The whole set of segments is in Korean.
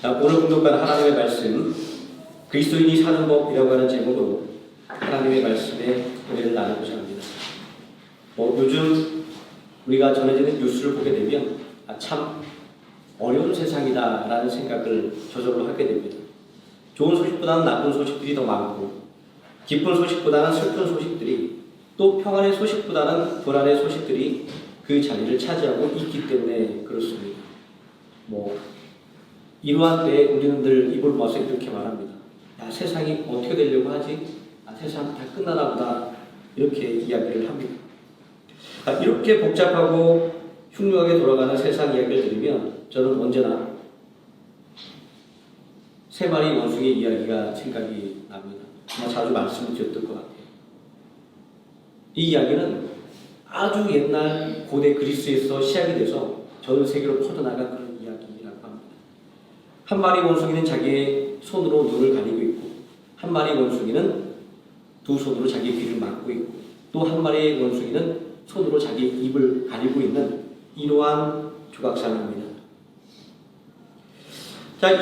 오늘 공독한 하나님의 말씀, 그리스도인이 사는 법이라고 하는 제목으로 하나님의 말씀에 은혜를 나누고자 합니다. 요즘 우리가 전해지는 뉴스를 보게 되면 참 어려운 세상이다라는 생각을 저절로 하게 됩니다. 좋은 소식보다는 나쁜 소식들이 더 많고, 기쁜 소식보다는 슬픈 소식들이, 또 평안의 소식보다는 불안의 소식들이 그 자리를 차지하고 있기 때문에 그렇습니다. 이러한 때에 우리는 늘 입을 모아서 이렇게 말합니다. 야, 세상이 어떻게 되려고 하지? 세상 다 끝나나 보다. 이렇게 이야기를 합니다. 이렇게 복잡하고 흉흉하게 돌아가는 세상 이야기를 들으면 저는 언제나 세 마리 원숭이 이야기가 생각이 납니다. 자주 말씀을 드렸던 것 같아요. 이 이야기는 아주 옛날 고대 그리스에서 시작이 돼서 전 세계로 퍼져나간 그런 이야기라고 합니다. 한 마리 원숭이는 자기의 손으로 눈을 가리고 있고, 한 마리 원숭이는 두 손으로 자기 귀를 막고 있고, 또 한 마리의 원숭이는 손으로 자기 입을 가리고 있는 이러한 조각상입니다.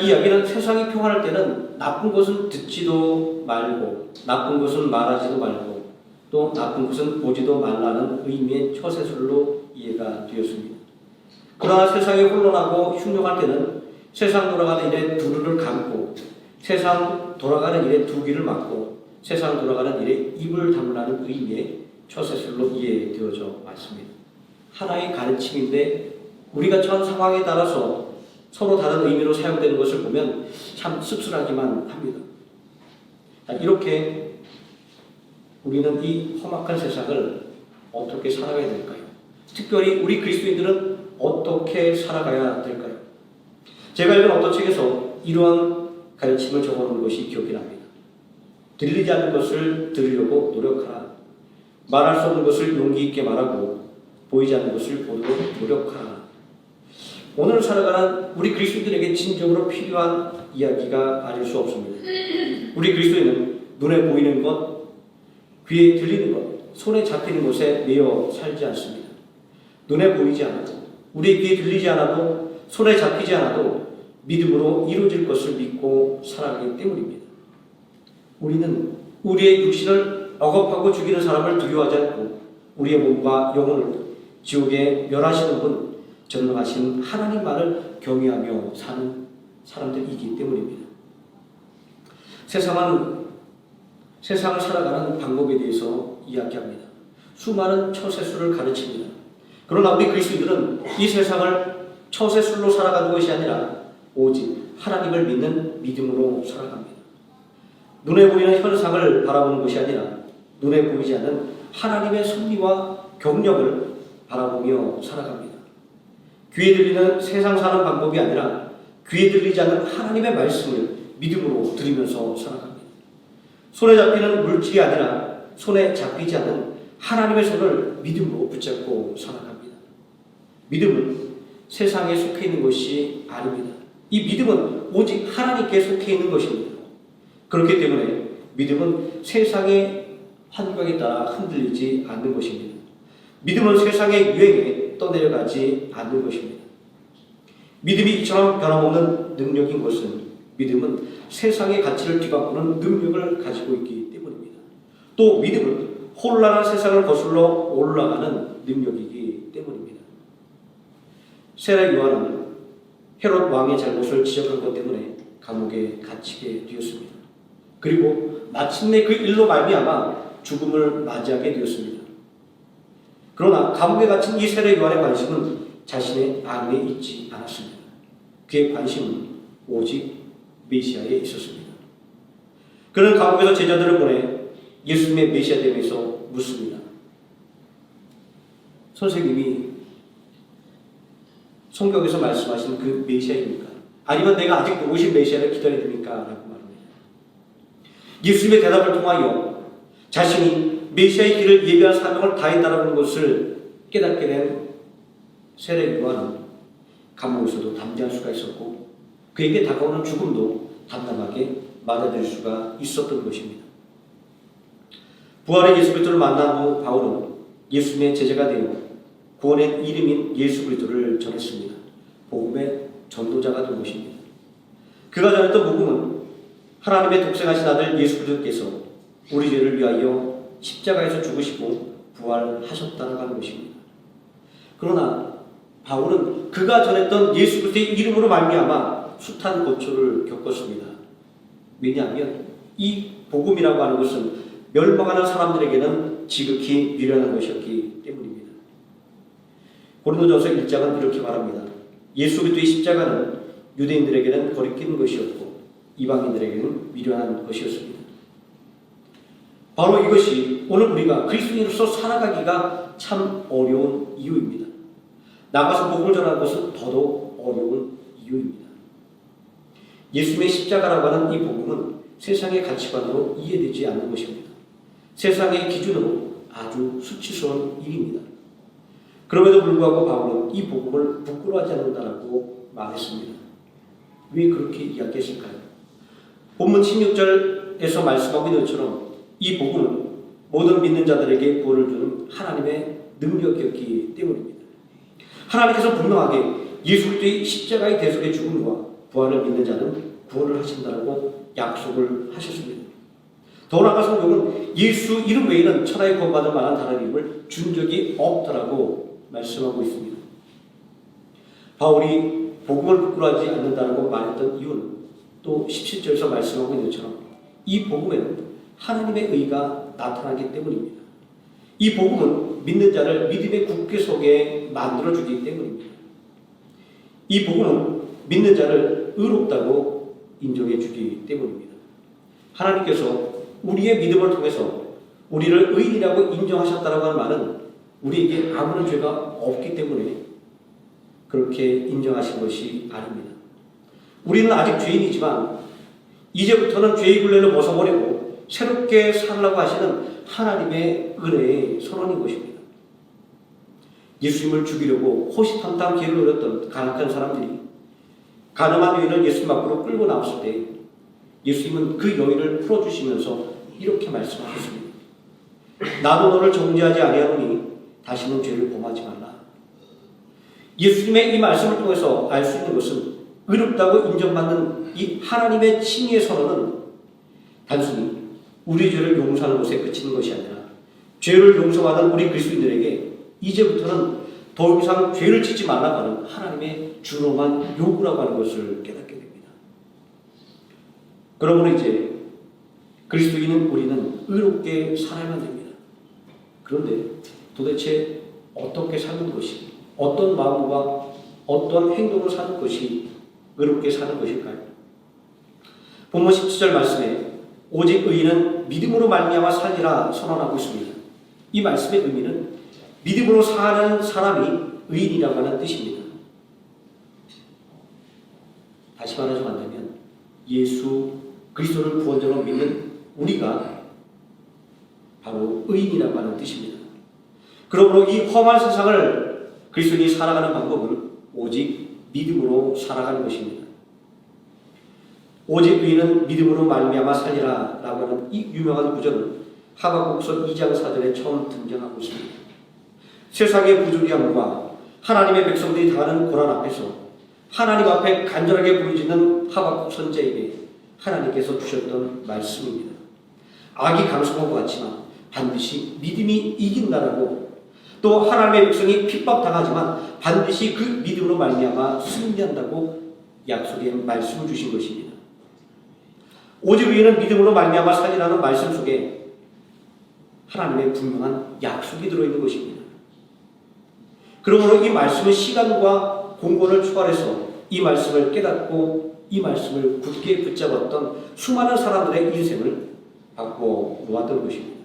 이 이야기는 세상이 평안할 때는 나쁜 것은 듣지도 말고, 나쁜 것은 말하지도 말고, 또 나쁜 것은 보지도 말라는 의미의 처세술로 이해가 되었습니다. 그러나 세상이 혼돈하고 흉흉할 때는 세상 돌아가는 일에 두루를 감고, 세상 돌아가는 일에 두 귀를 막고, 세상 돌아가는 일에 입을 다물라는 의미의 처세술로 이해되어져 왔습니다. 하나의 가르침인데 우리가 처한 상황에 따라서 서로 다른 의미로 사용되는 것을 보면 참 씁쓸하기만 합니다. 이렇게 우리는 이 험악한 세상을 어떻게 살아가야 될까요? 특별히 우리 그리스도인들은 어떻게 살아가야 될까요? 제가 읽은 어떤 책에서 이러한 가르침을 적어놓은 것이 기억이 납니다. 들리지 않는 것을 들으려고 노력하라. 말할 수 없는 것을 용기 있게 말하고, 보이지 않는 것을 보도록 노력하라. 오늘 살아가는 우리 그리스도인들에게 진정으로 필요한 이야기가 아닐 수 없습니다. 우리 그리스도인은 눈에 보이는 것, 귀에 들리는 것, 손에 잡히는 것에 매여 살지 않습니다. 눈에 보이지 않아도, 우리 귀에 들리지 않아도, 손에 잡히지 않아도 믿음으로 이루어질 것을 믿고 살아가기 때문입니다. 우리는 우리의 육신을 억압하고 죽이는 사람을 두려워하지 않고, 우리의 몸과 영혼을 지옥에 멸하시는 분, 전능하신 하나님만을 경외하며 사는 사람들이기 때문입니다. 세상을 살아가는 방법에 대해서 이야기합니다. 수많은 처세술을 가르칩니다. 그러나 우리 그리스도인들은 이 세상을 처세술로 살아가는 것이 아니라 오직 하나님을 믿는 믿음으로 살아갑니다. 눈에 보이는 현상을 바라보는 것이 아니라 눈에 보이지 않는 하나님의 섭리와 경력을 바라보며 살아갑니다. 귀에 들리는 세상 사는 방법이 아니라 귀에 들리지 않는 하나님의 말씀을 믿음으로 들으면서 살아갑니다. 손에 잡히는 물질이 아니라 손에 잡히지 않는 하나님의 손을 믿음으로 붙잡고 살아갑니다. 믿음은 세상에 속해 있는 것이 아닙니다. 이 믿음은 오직 하나님께 속해 있는 것입니다. 그렇기 때문에 믿음은 세상의 환경에 따라 흔들리지 않는 것입니다. 믿음은 세상의 유행에 떠내려가지 않는 것입니다. 믿음이 이처럼 변함없는 능력인 것은 믿음은 세상의 가치를 뒤바꾸는 능력을 가지고 있기 때문입니다. 또 믿음은 혼란한 세상을 거슬러 올라가는 능력이기 때문입니다. 세례 요한은 헤롯 왕의 잘못을 지적한 것 때문에 감옥에 갇히게 되었습니다. 그리고 마침내 그 일로 말미암아 죽음을 맞이하게 되었습니다. 그러나 감옥에 갇힌 이 세례 요한의 관심은 자신의 악에 있지 않았습니다. 그의 관심은 오직 메시아에 있었습니다. 그는 감옥에서 제자들을 보내 예수님의 메시아됨에서 묻습니다. 선생님이 성경에서 말씀하신 그 메시아입니까? 아니면 내가 아직도 오실 메시아를 기다려야 됩니까? 라고 말합니다. 예수님의 대답을 통하여 자신이 메시아의 길을 예비한 사명을 다했다는 것을 깨닫게 된 세례 요한은 감옥에서도 담대할 수가 있었고, 그에게 다가오는 죽음도 담담하게 맞아들일 수가 있었던 것입니다. 부활의 예수 그리스도를 만난 후 바울은 예수님의 제자가 되어 구원의 이름인 예수 그리스도를 전했습니다. 복음의 전도자가 된 것입니다. 그가 전했던 복음은 하나님의 독생하신 아들 예수 그리스도께서 우리 죄를 위하여 십자가에서 죽으시고 부활하셨다는 것입니다. 그러나 바울은 그가 전했던 예수 그리스도의 이름으로 말미암아 숱한 고초를 겪었습니다. 왜냐하면 이 복음이라고 하는 것은 멸망하는 사람들에게는 지극히 미련한 것이었기 때문입니다. 고린도전서 1장은 이렇게 말합니다. 예수 그리스도의 십자가는 유대인들에게는 거리낀 것이었고 이방인들에게는 미련한 것이었습니다. 바로 이것이 오늘 우리가 그리스도인으로서 살아가기가 참 어려운 이유입니다. 나가서 복음을 전하는 것은 더더욱 어려운 이유입니다. 예수님의 십자가라고 하는 이 복음은 세상의 가치관으로 이해되지 않는 것입니다. 세상의 기준으로 아주 수치스러운 일입니다. 그럼에도 불구하고 바울은 이 복음을 부끄러워하지 않는다라고 말했습니다. 왜 그렇게 이야기했을까요? 본문 16절에서 말씀하고 있는 것처럼 이 복음은 모든 믿는 자들에게 구원을 주는 하나님의 능력이었기 때문입니다. 하나님께서 분명하게 예수 그리스도의 십자가의 대속의 죽음과 부활을 믿는 자는 구원을 하신다고 약속을 하셨습니다. 더 나아가 성경은 예수 이름 외에는 천하에 구원받을 만한 다른 이름을 준 적이 없다라고 말씀하고 있습니다. 바울이 복음을 부끄러워하지 않는다고 말했던 이유는 또 17절에서 말씀하고 있는 것처럼 이 복음에는 하나님의 의가 나타나기 때문입니다. 이 복음은 믿는 자를 믿음의 굳게 서게 만들어주기 때문입니다. 이 복음은 믿는 자를 의롭다고 인정해주기 때문입니다. 하나님께서 우리의 믿음을 통해서 우리를 의인이라고 인정하셨다고 하는 말은 우리에게 아무런 죄가 없기 때문에 그렇게 인정하신 것이 아닙니다. 우리는 아직 죄인이지만 이제부터는 죄의 굴레를 벗어버리고 새롭게 살라고 하시는 하나님의 은혜의 선언인 것입니다. 예수님을 죽이려고 호시탐탐 길을 노렸던 가난한 사람들이 가늠한 여인을 예수님 앞으로 끌고 나왔을 때 예수님은 그 여인을 풀어주시면서 이렇게 말씀하셨습니다. 나도 너를 정죄하지 아니하노니 다시는 죄를 범하지 말라. 예수님의 이 말씀을 통해서 알 수 있는 것은 의롭다고 인정받는 이 하나님의 칭의의 선언은 단순히 우리 죄를 용서하는 것에 그치는 것이 아니라 죄를 용서받은 우리 그리스도인들에게 이제부터는 더 이상 죄를 짓지 말라고 하는 하나님의 준엄한 요구라고 하는 것을 깨닫게 됩니다. 그러므로 이제 그리스도인은 우리는 의롭게 살아야만 됩니다. 그런데 도대체 어떻게 사는 것이, 어떤 마음과 어떤 행동을 사는 것이 의롭게 사는 것일까요? 본문 17절 말씀에 오직 의인은 믿음으로 말미암아 살리라 선언하고 있습니다. 이 말씀의 의미는 믿음으로 사는 사람이 의인이라고 하는 뜻입니다. 다시 말하자면 한다면 예수 그리스도를 구원자로 믿는 우리가 바로 의인이라고 하는 뜻입니다. 그러므로 이 험한 세상을 그리스도인이 살아가는 방법은 오직 믿음으로 살아가는 것입니다. 오직 의인은 믿음으로 말미암아 살리라 라고 하는 이 유명한 구절은 하박국서 2장 4절에 처음 등장하고 있습니다. 세상의 부조리함과 하나님의 백성들이 당하는 고난 앞에서 하나님 앞에 간절하게 부르짖는 하박국 선지자에게 하나님께서 주셨던 말씀입니다. 악이 강성한 것 같지만 반드시 믿음이 이긴다라고, 또 하나님의 백성이 핍박당하지만 반드시 그 믿음으로 말미암아 승리한다고 약속의 말씀을 주신 것입니다. 오직 의인은 믿음으로 말미암아 살리라는 말씀 속에 하나님의 분명한 약속이 들어있는 것입니다. 그러므로 이 말씀은 시간과 공간을 초월해서 이 말씀을 깨닫고 이 말씀을 굳게 붙잡았던 수많은 사람들의 인생을 바꿔 놓았던 것입니다.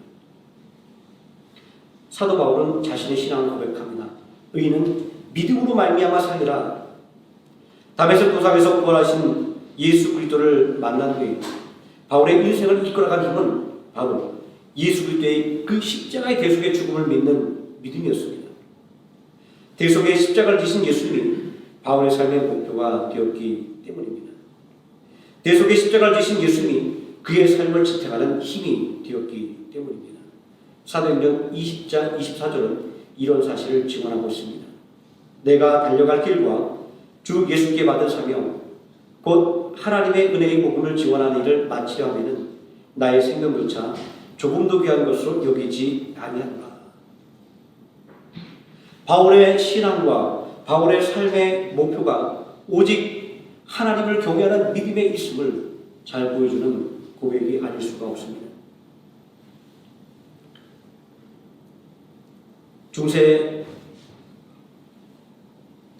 사도 바울은 자신의 신앙을 고백합니다. 의인은 믿음으로 말미암아 살리라. 다메섹 도상에서 부활하신 예수 그리스도를 만난 후에 바울의 인생을 이끌어간 힘은 바로 예수 그리스도의 그 십자가의 대속의 죽음을 믿는 믿음이었습니다. 대속의 십자가를 지신 예수님이 바울의 삶의 목표가 되었기 때문입니다. 대속의 십자가를 지신 예수님이 그의 삶을 지탱하는 힘이 되었기 때문입니다. 사도행전 20장 24절은 이런 사실을 증언하고 있습니다. 내가 달려갈 길과 주 예수께 받은 사명 곧 하나님의 은혜의 복음을 지원하는 일을 마치려 하면은 나의 생명조차 조금도 귀한 것으로 여기지 아니하노라. 바울의 신앙과 바울의 삶의 목표가 오직 하나님을 경외하는 믿음에 있음을 잘 보여주는 고백이 아닐 수가 없습니다. 중세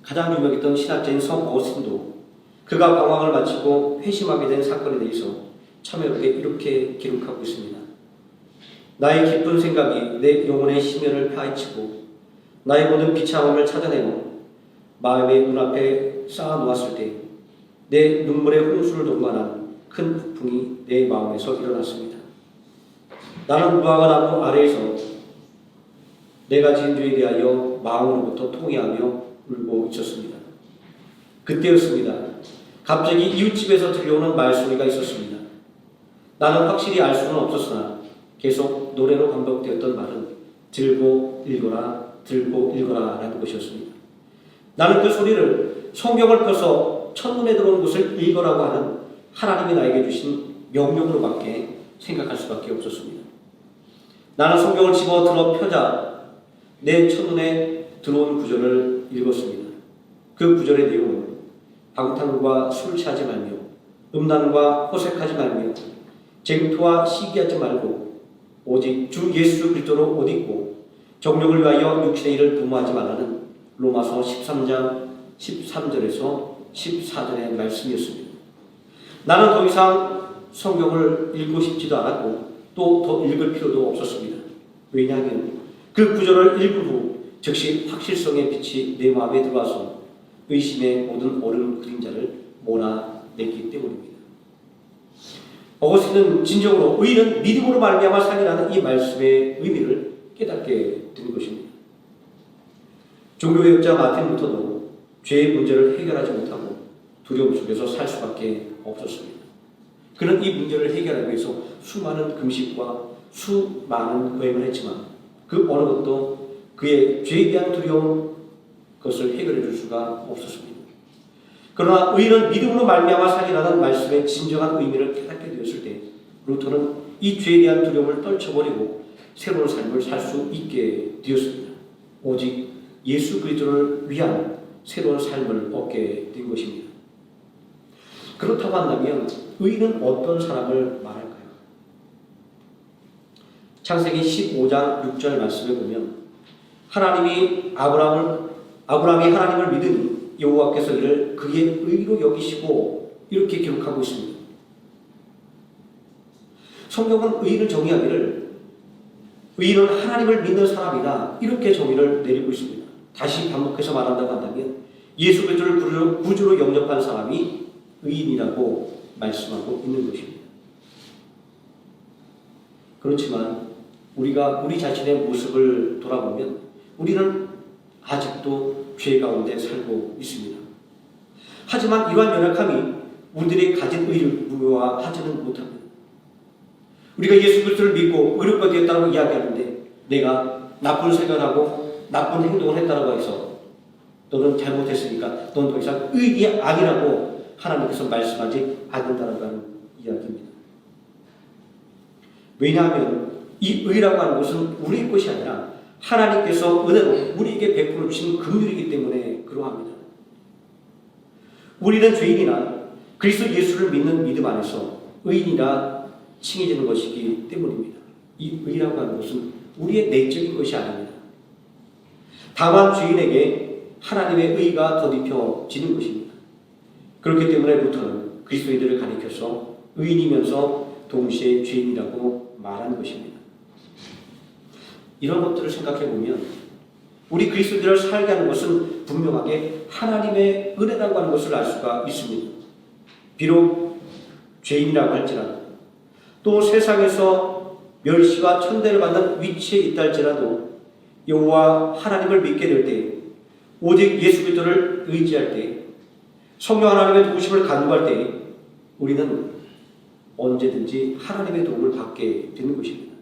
가장 유명했던 신학자인 성 어거스틴도 그가 방황을 마치고 회심하게 된 사건에 대해서 참여롭게 이렇게 기록하고 있습니다. 나의 기쁜 생각이 내 영혼의 심연을 파헤치고 나의 모든 비참함을 찾아내어 마음의 눈앞에 쌓아놓았을 때 내 눈물의 홍수를 동반한 큰 폭풍이 내 마음에서 일어났습니다. 나는 무화과 나무 아래에서 내가 지은 죄에 대하여 마음으로부터 통회하며 울고 있었습니다. 그때였습니다. 갑자기 이웃집에서 들려오는 말소리가 있었습니다. 나는 확실히 알 수는 없었으나 계속 노래로 반복되었던 말은 들고 읽어라, 들고 읽어라 라는 것이었습니다. 나는 그 소리를 성경을 펴서 첫눈에 들어온 것을 읽어라고 하는 하나님이 나에게 주신 명령으로밖에 생각할 수밖에 없었습니다. 나는 성경을 집어 들어 펴자 내 첫눈에 들어온 구절을 읽었습니다. 그 구절의 내용은 방탕과 술 취하지 말며 음란과 호색하지 말며 쟁토와 시기하지 말고 오직 주 예수 그리스도로 옷 입고 정욕을 위하여 육신의 일을 도모하지 말라는 로마서 13장 13절에서 14절의 말씀이었습니다. 나는 더 이상 성경을 읽고 싶지도 않았고 또 더 읽을 필요도 없었습니다. 왜냐하면 그 구절을 읽은 후 즉시 확실성의 빛이 내 마음에 들어와서 의심의 모든 어려운 그림자를 몰아냈기 때문입니다. 어거스틴은 진정으로 의인은 믿음으로 말미암아 살리라는 이 말씀의 의미를 깨닫게 된 것입니다. 종교개혁자 마틴 루터도 죄의 문제를 해결하지 못하고 두려움 속에서 살 수밖에 없었습니다. 그는 이 문제를 해결하기 위해서 수많은 금식과 수많은 고행을 했지만 그 어느 것도 그의 죄에 대한 두려움 그것을 해결해 줄 수가 없었습니다. 그러나 의인은 믿음으로 말미암아 살리라는 말씀의 진정한 의미를 깨닫게 되었을 때 루터는 이 죄에 대한 두려움을 떨쳐버리고 새로운 삶을 살 수 있게 되었습니다. 오직 예수 그리스도를 위한 새로운 삶을 얻게 된 것입니다. 그렇다고 한다면 의인은 어떤 사람을 말할까요? 창세기 15장 6절 말씀에 보면 아브라함이 하나님을 믿으니 여호와께서 이를 그의 의로 여기시고 이렇게 기록하고 있습니다. 성경은 의인을 정의하기를 의인은 하나님을 믿는 사람이다 이렇게 정의를 내리고 있습니다. 다시 반복해서 말한다고 한다면 예수 그리스도를 구주로 영접한 사람이 의인이라고 말씀하고 있는 것입니다. 그렇지만 우리가 우리 자신의 모습을 돌아보면 우리는 아직도 죄 가운데 살고 있습니다. 하지만 이러한 연약함이 우리들이 가진 의를 무효화하지는 못합니다. 우리가 예수 그리스도를 믿고 의롭게 되었다고 이야기하는데 내가 나쁜 생각하고 나쁜 행동을 했다고 해서 너는 잘못했으니까 넌 더 이상 의인이 아니라고 하나님께서 말씀하지 않는다는 이야기입니다. 왜냐하면 이 의라고 하는 것은 우리의 것이 아니라 하나님께서 은혜로 우리에게 베풀어 주신 긍휼이기 때문에 그러합니다. 우리는 죄인이나 그리스도 예수를 믿는 믿음 안에서 의인이라 칭해지는 것이기 때문입니다. 이 의라고 하는 것은 우리의 내적인 것이 아닙니다. 다만 죄인에게 하나님의 의가 덧입혀지는 것입니다. 그렇기 때문에 루터는 그리스도인들을 가리켜서 의인이면서 동시에 죄인이라고 말하는 것입니다. 이런 것들을 생각해 보면 우리 그리스도인들을 살게 하는 것은 분명하게 하나님의 은혜라고 하는 것을 알 수가 있습니다. 비록 죄인이라고 할지라도 또 세상에서 멸시와 천대를 받는 위치에 있다 할지라도 여호와 하나님을 믿게 될 때 오직 예수 그리스도를 의지할 때 성령 하나님의 도우심을 간구할 때 우리는 언제든지 하나님의 도움을 받게 되는 것입니다.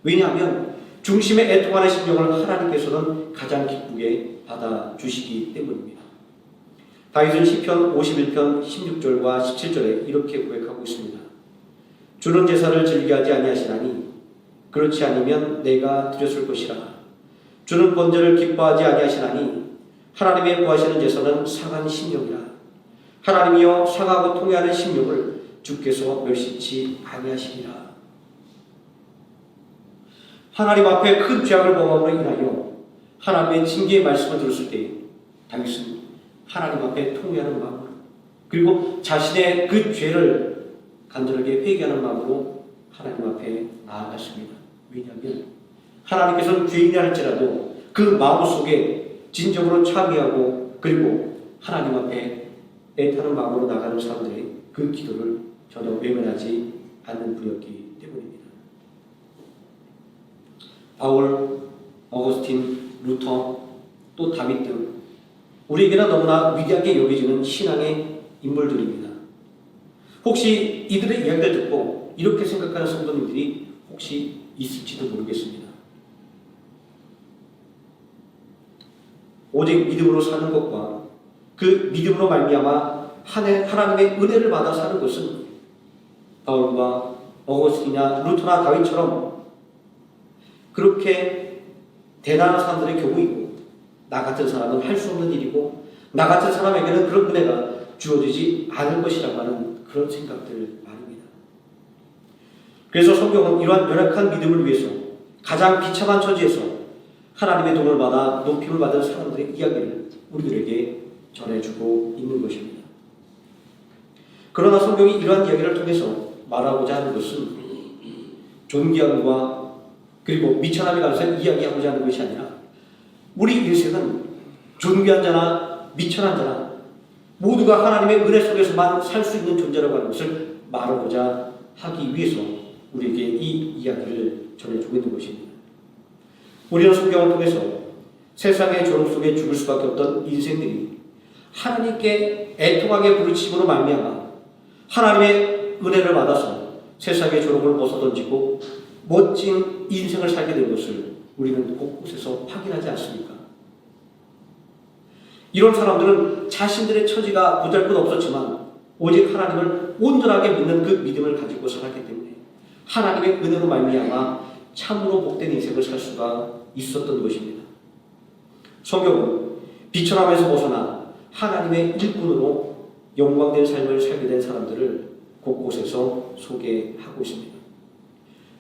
왜냐하면 중심에 애통하는 심령을 하나님께서는 가장 기쁘게 받아주시기 때문입니다. 다윗은 시편 51편 16절과 17절에 이렇게 고백하고 있습니다. 주는 제사를 즐겨하지 아니하시나니 그렇지 아니면 내가 드렸을 것이라. 주는 번제를 기뻐하지 아니하시나니 하나님의 구하시는 제사는 상한 심령이라. 하나님이여 상하고 통회하는 심령을 주께서 멸시치 아니하시리라. 하나님 앞에 큰 죄악을 범함으로 인하여 하나님의 징계의 말씀을 들었을 때 다윗은 하나님 앞에 통회하는 마음으로, 그리고 자신의 그 죄를 간절하게 회개하는 마음으로 하나님 앞에 나아갔습니다. 왜냐하면 하나님께서는 죄인이라 할지라도 그 마음속에 진정으로 참여하고 그리고 하나님 앞에 애타는 마음으로 나가는 사람들의 그 기도를 전혀 외면하지 않는 분이었기 때문입니다. 바울, 어거스틴, 루터, 또 다윗 등 우리에게는 너무나 위대하게 여겨지는 신앙의 인물들입니다. 혹시 이들의 이야기를 듣고 이렇게 생각하는 성도님들이 혹시 있을지도 모르겠습니다. 오직 믿음으로 사는 것과 그 믿음으로 말미암아 하나님의 은혜를 받아 사는 것은 바울과 어거스틴이나 루터나 다윗처럼 그렇게 대단한 사람들의 경우이고, 나 같은 사람은 할 수 없는 일이고 나 같은 사람에게는 그런 은혜가 주어지지 않을 것이라고 하는 그런 생각들 말입니다. 그래서 성경은 이러한 연약한 믿음을 위해서 가장 비참한 처지에서 하나님의 도움을 받아 높임을 받은 사람들의 이야기를 우리들에게 전해주고 있는 것입니다. 그러나 성경이 이러한 이야기를 통해서 말하고자 하는 것은 존귀함과 그리고 미천함에 관해서 이야기하고자 하는 것이 아니라 우리 인생은 존귀한 자나 미천한 자나 모두가 하나님의 은혜 속에서만 살 수 있는 존재라고 하는 것을 말하고자 하기 위해서 우리에게 이 이야기를 전해주고 있는 것입니다. 우리는 성경을 통해서 세상의 조롱 속에 죽을 수밖에 없던 인생들이 하나님께 애통하게 부르짖음으로 말미암아 하나님의 은혜를 받아서 세상의 조롱을 벗어던지고 멋진 인생을 살게 된 것을 우리는 곳곳에서 확인하지 않습니까? 이런 사람들은 자신들의 처지가 보잘것없었지만 오직 하나님을 온전하게 믿는 그 믿음을 가지고 살았기 때문에 하나님의 은혜로 말미암아 참으로 복된 인생을 살 수가 있었던 것입니다. 성경은 비천함에서 벗어나 하나님의 일꾼으로 영광된 삶을 살게 된 사람들을 곳곳에서 소개하고 있습니다.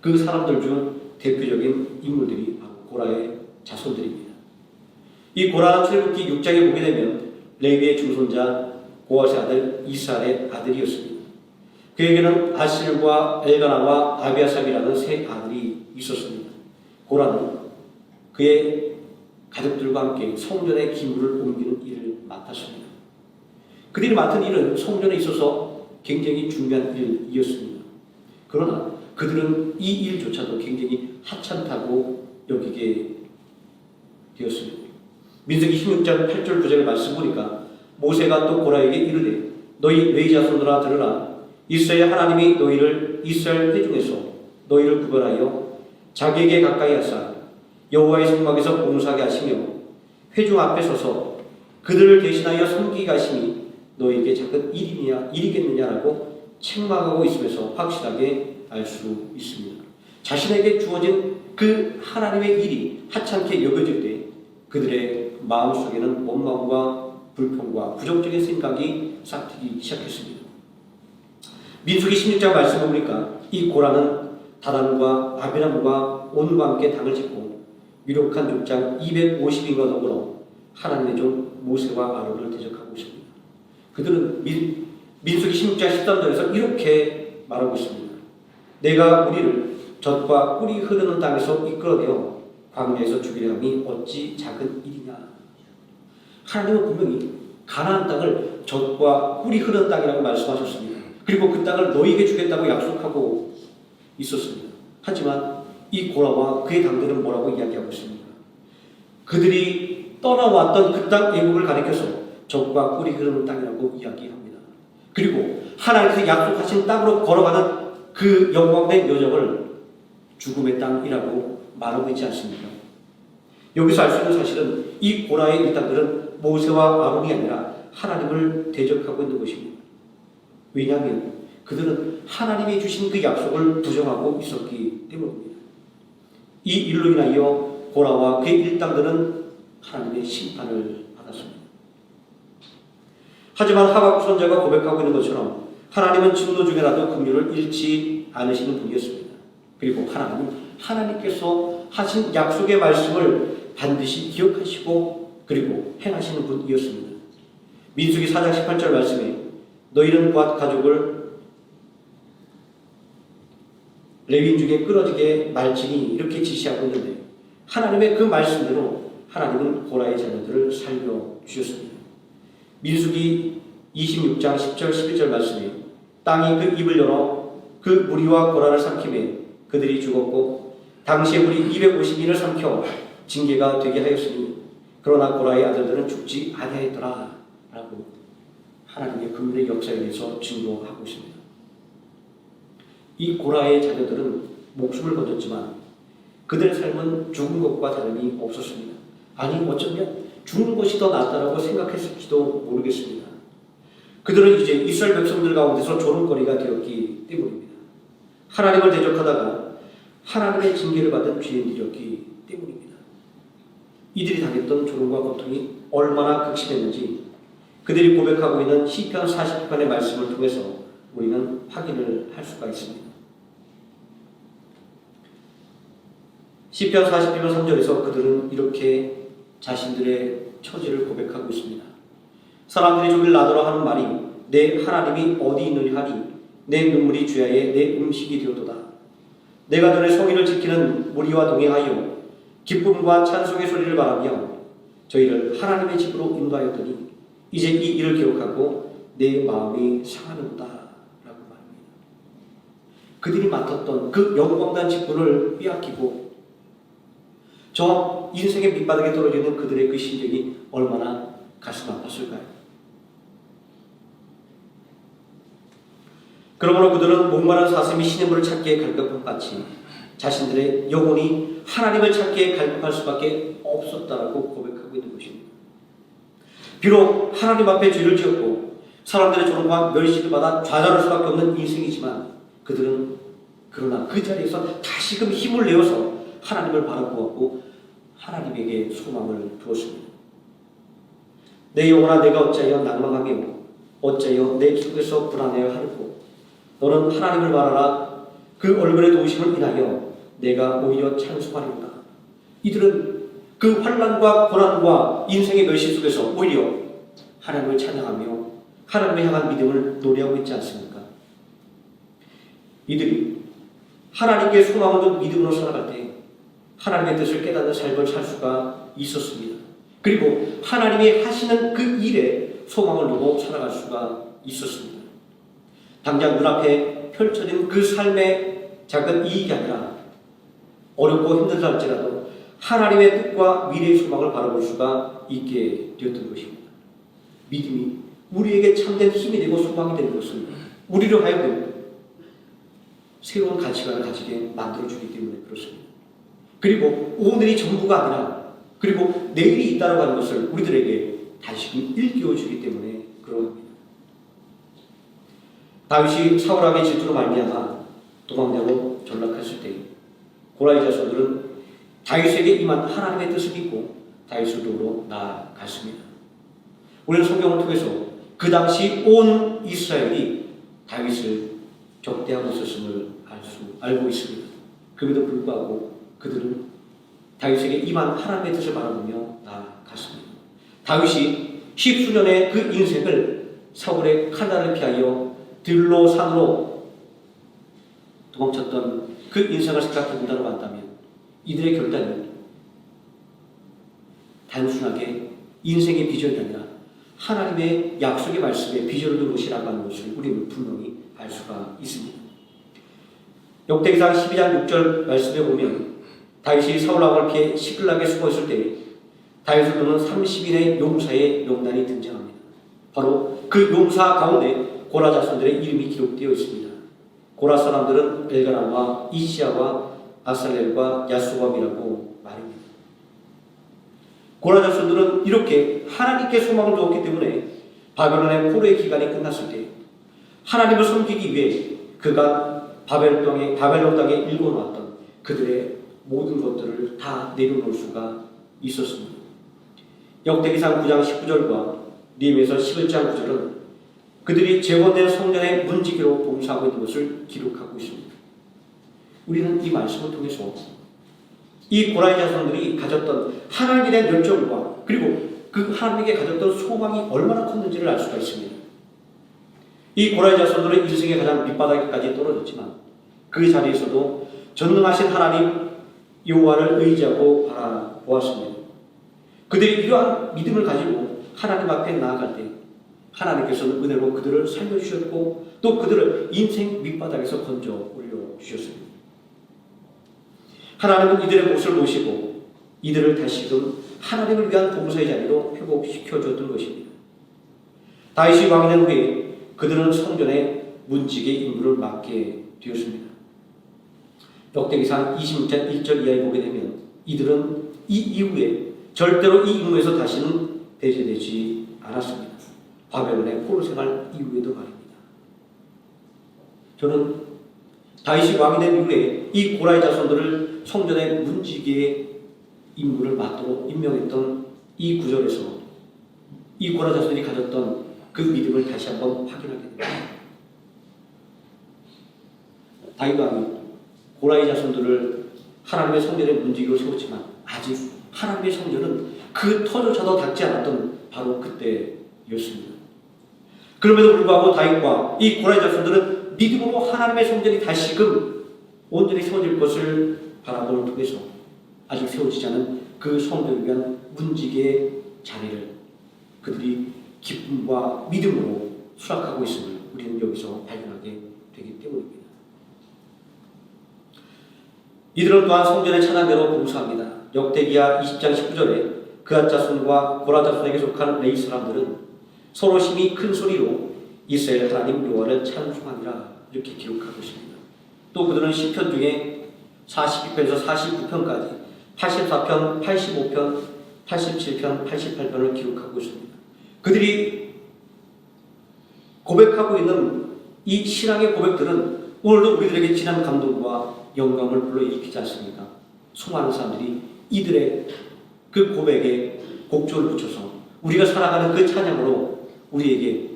그 사람들 중 대표적인 인물들이 바로 고라의 자손들입니다. 이 고라는 출애굽기 6장에 보게 되면 레위의 중손자 고앗의 아들 이스라엘의 아들이었습니다. 그에게는 아실과 엘가나와 아비아삽이라는 세 아들이 있었습니다. 고라는 그의 가족들과 함께 성전의 기물을 옮기는 일을 맡았습니다. 그들이 맡은 일은 성전에 있어서 굉장히 중요한 일이었습니다. 그러나 그들은 이 일조차도 굉장히 하찮다고 여기게 되었습니다. 민수기 16장 8절 9절의 말씀 보니까 모세가 또 고라에게 이르되 너희 레위 자손들아 들으라. 이스라엘 하나님이 너희를 이스라엘 회중에서 너희를 구별하여 자기에게 가까이 하사 여호와의 성막에서 봉사하게 하시며 회중 앞에 서서 그들을 대신하여 섬기게 하심이 너희에게 작은 일이겠느냐라고 책망하고 있으면서 확실하게 알 수 있습니다. 자신에게 주어진 그 하나님의 일이 하찮게 여겨질 때 그들의 마음속에는 원망과 불평과 부정적인 생각이 싹트기 시작했습니다. 민수기 16장 말씀을 보니까 이 고라는 다단과 아비람과 온과 함께 당을 짓고 유력한 족장 250인과 더불어 하나님의 종 모세와 아론을 대적하고 있습니다. 그들은 민수기 16장 13절에서 이렇게 말하고 있습니다. 내가 우리를 젖과 꿀이 흐르는 땅에서 이끌어내어 광야에서 죽이려 함이 어찌 작은 일이냐. 하나님은 분명히 가나안 땅을 젖과 꿀이 흐르는 땅이라고 말씀하셨습니다. 그리고 그 땅을 너희에게 주겠다고 약속하고 있었습니다. 하지만 이 고라와 그의 당들은 뭐라고 이야기하고 있습니까? 그들이 떠나왔던 그 땅 애국을 가리켜서 젖과 꿀이 흐르는 땅이라고 이야기합니다. 그리고 하나님께서 약속하신 땅으로 걸어가는 그 영광된 여정을 죽음의 땅이라고 말하고 있지 않습니까? 여기서 알 수 있는 사실은 이 고라의 일당들은 모세와 아론이 아니라 하나님을 대적하고 있는 것입니다. 왜냐하면 그들은 하나님이 주신 그 약속을 부정하고 있었기 때문입니다. 이 일로 인하여 고라와 그의 일당들은 하나님의 심판을 받았습니다. 하지만 하박국 선지자가 고백하고 있는 것처럼 하나님은 진노 중에라도 긍휼을 잃지 않으시는 분이었습니다. 그리고 하나님께서 하신 약속의 말씀을 반드시 기억하시고 그리고 행하시는 분이었습니다. 민수기 4장 18절 말씀에 너희는 곧 가족을 레위인 중에 끊어지게 말지니 이렇게 지시하고 있는데 하나님의 그 말씀대로 하나님은 고라의 자녀들을 살려주셨습니다. 민수기 26장 10절 11절 말씀에 땅이 그 입을 열어 그 무리와 고라를 삼키매 그들이 죽었고 당시에 우리 250인을 삼켜 징계가 되게 하였으니 그러나 고라의 아들들은 죽지 아니하였더라 라고 하나님의 긍휼의 역사에 대해서 증거하고 있습니다. 이 고라의 자녀들은 목숨을 거뒀지만 그들의 삶은 죽은 것과 다름이 없었습니다. 아니 어쩌면 죽는 것이 더 낫다라고 생각했을지도 모르겠습니다. 그들은 이제 이스라엘 백성들 가운데서 조롱거리가 되었기 때문입니다. 하나님을 대적하다가 하나님의 징계를 받은 죄인들이었기 때문입니다. 이들이 당했던 조롱과 고통이 얼마나 극심했는지 그들이 고백하고 있는 시편 40편의 말씀을 통해서 우리는 확인을 할 수가 있습니다. 시편 40편 3절에서 그들은 이렇게 자신들의 처지를 고백하고 있습니다. 사람들이 종일 나더러 하는 말이 내 하나님이 어디 있느냐 하니 내 눈물이 주야에 내 음식이 되었도다. 내가 너의 성의를 지키는 무리와 동행하여 기쁨과 찬송의 소리를 바라며 저희를 하나님의 집으로 인도하였더니 이제 이 일을 기억하고 내 마음이 상하는구나 라고 말합니다. 그들이 맡았던 그 영광난 직분을 빼앗기고 저 인생의 밑바닥에 떨어져 있는 그들의 그 심정이 얼마나 가슴 아팠을까요? 그러므로 그들은 목마른 사슴이 시냇물을 찾기에 갈급한 같이 자신들의 영혼이 하나님을 찾기에 갈급할 수밖에 없었다라고 고백하고 있는 것입니다. 비록 하나님 앞에 죄를 지었고 사람들의 조롱과 멸시를 받아 좌절할 수밖에 없는 인생이지만 그들은 그러나 그 자리에서 다시금 힘을 내어서 하나님을 바라보았고 하나님에게 소망을 두었습니다. 내 영혼아 내가 어찌하여 낭망하며 어찌하여 내 속에서 불안해야 하는고 너는 하나님을 바라라. 그 얼굴의 도우심을 인하여 내가 오히려 찬송하리로다. 이들은 그 환난과 고난과 인생의 멸시 속에서 오히려 하나님을 찬양하며 하나님을 향한 믿음을 노래하고 있지 않습니까? 이들이 하나님께 소망을 둔 믿음으로 살아갈 때 하나님의 뜻을 깨닫는 삶을 살 수가 있었습니다. 그리고 하나님이 하시는 그 일에 소망을 두고 살아갈 수가 있었습니다. 당장 눈앞에 펼쳐진 그 삶의 작은 이익이 아니라 어렵고 힘들다 할지라도 하나님의 뜻과 미래의 소망을 바라볼 수가 있게 되었던 것입니다. 믿음이 우리에게 참된 힘이 되고 소망이 되는 것은 우리로 하여금 새로운 가치관을 가지게 만들어주기 때문에 그렇습니다. 그리고 오늘이 전부가 아니라 그리고 내일이 있다고 하는 것을 우리들에게 다시금 일깨워주기 때문에 그런 겁니다. 다윗이 사울에게 질투로 말미암아 도망자로 전락했을 때 고라의 자손들은 다윗에게 임한 하나님의 뜻을 믿고 다윗을 도우러 나아갔습니다. 우리는 성경을 통해서 그 당시 온 이스라엘이 다윗을 적대하고 있었음을 알고 있습니다. 그럼에도 불구하고 그들은 다윗에게 임한 하나님의 뜻을 바라보며 나아갔습니다. 다윗이 십수년의 그 인생을 사울의 칼날을 피하여 들로 산으로 도망쳤던 그 인생을 생각해본다고 한다면 이들의 결단은 단순하게 인생의 비전이 아니라 하나님의 약속의 말씀에 비전을 둔 것이라고 하는 것을 우리는 분명히 알 수가 있습니다. 역대기상 12장 6절 말씀에 보면 다윗이 사울 왕을 피해 시클락에 숨어있을 때 다윗을 도는 30인의 용사의 명단이 등장합니다. 바로 그 용사 가운데 고라 자손들의 이름이 기록되어 있습니다. 고라 사람들은 엘가나와 이시야와 아살렐과 야소밤이라고 말입니다. 고라 자손들은 이렇게 하나님께 소망을 두었기 때문에 바벨론의 포로의 기간이 끝났을 때 하나님을 섬기기 위해 그가 바벨론 땅에 일궈놓았던 그들의 모든 것들을 다 내려놓을 수가 있었습니다. 역대기상 9장 19절과 니에미야서 11장 9절은 그들이 재건된 성전의 문지기로 봉사하고 있는 것을 기록하고 있습니다. 우리는 이 말씀을 통해서 이 고라의 자손들이 가졌던 하나님에 대한 열정과 그리고 그 하나님에게 가졌던 소망이 얼마나 컸는지를 알 수가 있습니다. 이 고라의 자손들은 인생의 가장 밑바닥까지 떨어졌지만 그 자리에서도 전능하신 하나님 여호와를 의지하고 바라보았습니다. 그들이 이러한 믿음을 가지고 하나님 앞에 나아갈 때 하나님께서는 은혜로 그들을 살려주셨고 또 그들을 인생 밑바닥에서 건져 올려주셨습니다. 하나님은 이들의 몫을 보시고 이들을 다시금 하나님을 위한 봉사의 자리로 회복시켜줬던 것입니다. 다윗이 왕이 된 후에 그들은 성전의 문지기의 임무를 맡게 되었습니다. 역대기상 26장 1절 이하에 보게 되면 이들은 이 이후에 절대로 이 임무에서 다시는 배제되지 않았습니다. 바벨론의 포로 생활 이후에도 말입니다. 저는 다윗이 왕이 된 이후에 이 고라의 자손들을 성전의 문지기의 임무를 맡도록 임명했던 이 구절에서 이 고라 자손들이 가졌던 그 믿음을 다시 한번 확인하게 됩니다. 다윗 왕이 고라의 자손들을 하나님의 성전의 문지기로 세웠지만 아직 하나님의 성전은 그 터조차도 닿지 않았던 바로 그때였습니다. 그럼에도 불구하고 다윗과 이 고라의 자손들은 믿음으로 하나님의 성전이 다시금 온전히 세워질 것을 바라보는 통해서 아직 세워지지 않은 그 성전을 위한 문지기의 자리를 그들이 기쁨과 믿음으로 수락하고 있음을 우리는 여기서 발견하게 되기 때문입니다. 이들은 또한 성전의 찬양대로 봉사합니다. 역대기야 20장 19절에 그앗 자손과 고라 자손에게 속한 레위 사람들은 서로 심히 큰 소리로 이스라엘 하나님 여호와를 찬송하니라 이렇게 기록하고 있습니다. 또 그들은 시편 중에 42편에서 49편까지 84편, 85편, 87편, 88편을 기록하고 있습니다. 그들이 고백하고 있는 이 신앙의 고백들은 오늘도 우리들에게 진한 감동과 영감을 불러일으키지 않습니까? 수많은 사람들이 이들의 그 고백에 곡조를 붙여서 우리가 살아가는 그 찬양으로 우리에게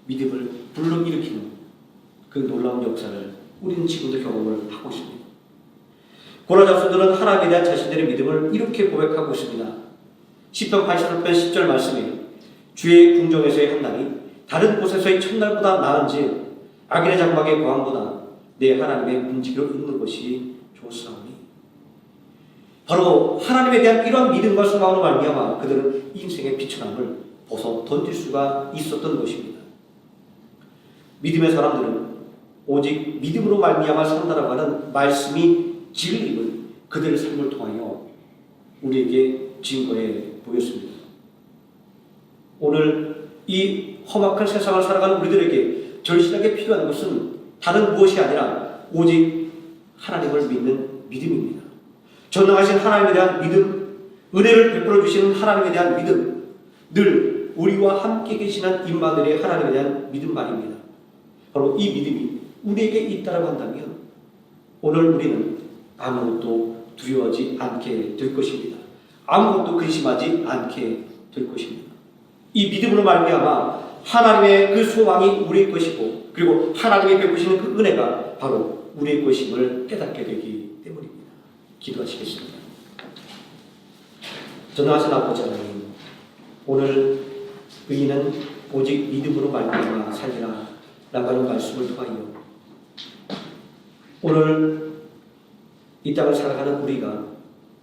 믿음을 불러일으키는 그 놀라운 역사를 우리는 지금도 경험을 하고 있습니다. 고라 자손들은 하나님에 대한 자신들의 믿음을 이렇게 고백하고 있습니다. 시편 88편 10절 말씀에 주의 궁정에서의 한 날이 다른 곳에서의 첫날보다 나은지 악인의 장막의 광보다 내 하나님의 문지기로 있는 것이 좋사오니. 바로 하나님에 대한 이러한 믿음과 소망으로 말미암아 그들은 인생의 비천함을 벗어 던질 수가 있었던 것입니다. 믿음의 사람들은 오직 믿음으로 말미암아 산다라고 하는 말씀이 진리임을 그들의 삶을 통하여 우리에게 증거해 보였습니다. 오늘 이 험악한 세상을 살아가는 우리들에게 절실하게 필요한 것은 다른 무엇이 아니라 오직 하나님을 믿는 믿음입니다. 전능하신 하나님에 대한 믿음, 은혜를 베풀어 주시는 하나님에 대한 믿음, 늘 우리와 함께 계시는 임마누엘의 하나님에 대한 믿음 말입니다. 바로 이 믿음이 우리에게 있다라고 한다면 오늘 우리는 아무것도 두려워하지 않게 될 것입니다. 아무것도 근심하지 않게 될 것입니다. 이 믿음으로 말미암아 하나님의 그 소망이 우리의 것이고 그리고 하나님이 베푸시는 그 은혜가 바로 우리의 것임을 깨닫게 되기 때문입니다. 기도하시겠습니다. 전능하신 아버지 하나님, 오늘 의인은 오직 믿음으로 말미암아 살리라 라고 하는 말씀을 통하여 오늘 이 땅을 살아가는 우리가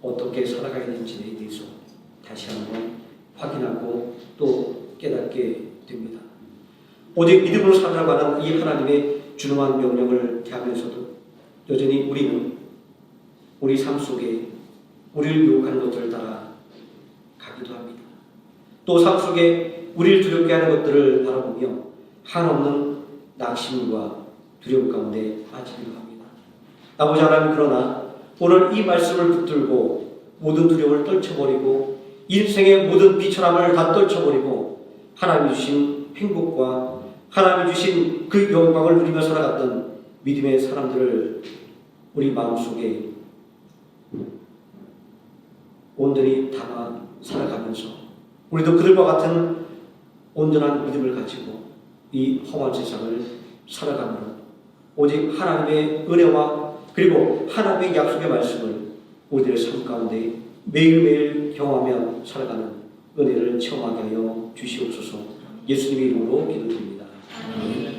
어떻게 살아가야 되는지에 대해서 다시 한번 확인하고 또 깨닫게 됩니다. 오직 믿음으로 살아가라고 하는 이 하나님의 준엄한 명령을 대하면서도 여전히 우리는 우리 삶 속에 우리를 유혹하는 것들을 따라 가기도 합니다. 또 삶 속에 우리를 두렵게 하는 것들을 바라보며 한없는 낙심과 두려움 가운데 빠지기도 합니다. 아버지 하나님, 그러나 오늘 이 말씀을 붙들고 모든 두려움을 떨쳐버리고 인생의 모든 비천함을 다 떨쳐버리고 하나님이 주신 행복과 하나님이 주신 그 영광을 누리며 살아갔던 믿음의 사람들을 우리 마음속에 온전히 담아 살아가면서 우리도 그들과 같은 온전한 믿음을 가지고 이 험한 세상을 살아가므로 오직 하나님의 은혜와 그리고 하나님의 약속의 말씀을 우리들의 삶 가운데 매일매일 경험하며 살아가는 은혜를 체험하게 하여 주시옵소서. 예수님의 이름으로 기도드립니다. 아멘.